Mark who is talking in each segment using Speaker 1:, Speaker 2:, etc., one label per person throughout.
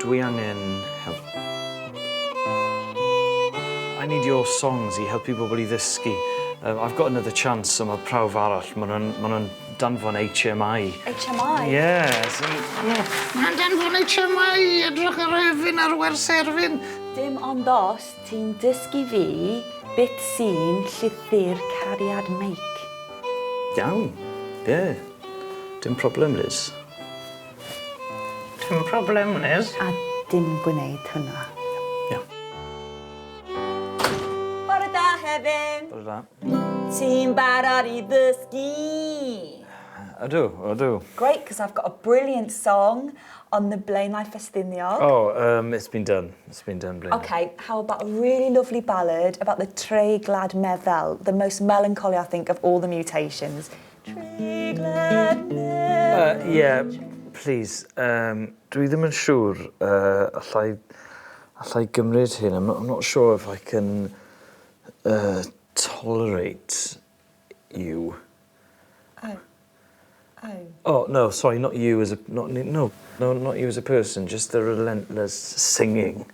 Speaker 1: Dwi angen help. I need your songs I helpu bobl I ddysgu. I've got another chance am y prawf arall. Maen nhw'n danfon HMI.
Speaker 2: HMI?
Speaker 1: Yes. Maen danfon HMI, edrych ar Hefin ar Wers Gymraeg.
Speaker 2: Dim ond os ti'n dysgu fi beth sy'n llythyr cariad meic.
Speaker 1: Iawn, ie. Dim problem, Liz. Dim problem, Liz.
Speaker 2: A dim gwneud hwnna.
Speaker 1: Ie.
Speaker 2: Bore da, Hefin.
Speaker 1: Bore da.
Speaker 2: Ti'n barod I ddysgu?
Speaker 1: Ydw.
Speaker 2: Great, because I've got a brilliant song on the Blaenau Ffestiniog.
Speaker 1: Oh, it's been done. It's been done, Blaenau.
Speaker 2: Okay, how about a really lovely ballad about the treiglad meddel, the most melancholy, I think, of all the mutations. Treiglad meddel.
Speaker 1: Yeah, please. Dwi ddim yn siŵr allai gymryd hyn. I'm not sure if I can tolerate you. Oh, no, sorry, not you as a... not you as a person, just the relentless singing.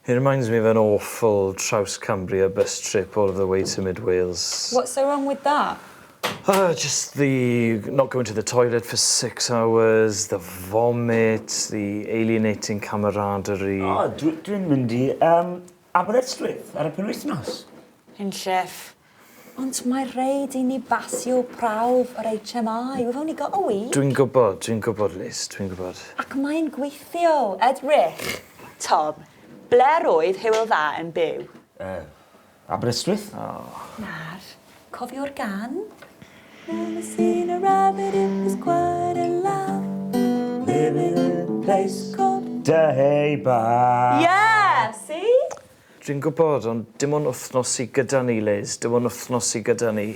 Speaker 1: It reminds me of an awful Traws-Cambria bus trip all of the way to mid-Wales.
Speaker 2: What's so wrong with that?
Speaker 1: Just the not going to the toilet for 6 hours, the vomit, the alienating camaraderie.
Speaker 3: O, dwi'n mynd I Aberystwyth ar y penwythnos.
Speaker 2: Yn chef. Ond mae rhaid I ni basio prawf yr HMI. We've only got a week.
Speaker 1: Dwi'n gwybod, Liz, dwi'n gwybod.
Speaker 2: Ac mae'n gweithio. Edrych. Tom, ble roedd Hywel Dda yn byw?
Speaker 3: Aberystwyth?
Speaker 2: Nar. Cofio'r gan? Never seen a rabbit, it was quite a laugh.
Speaker 3: Living in a place called Deheubarth.
Speaker 2: Yeah, see?
Speaker 1: Dwi'n gwybod, ond dim ond wythnos I gyda ni, Liz. Dim ond wythnos I gyda ni.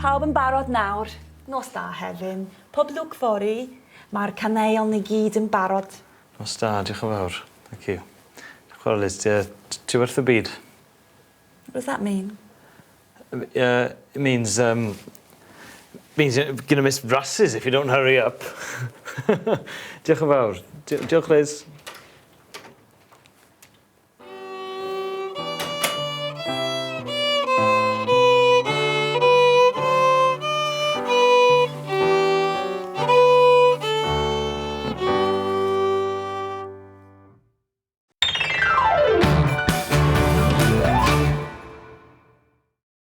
Speaker 2: Pawb yn barod nawr. Nos da, Hefin. Pob lwc fori. Mae'r caneol ni gyd yn barod.
Speaker 1: Nos da, diolch yn fawr. Thank you. Diolch yn fawr, Liz. Ti werth y byd?
Speaker 2: What does that mean?
Speaker 1: It means you're going to miss brasses if you don't hurry up. Diolch yn fawr. Diolch, Liz.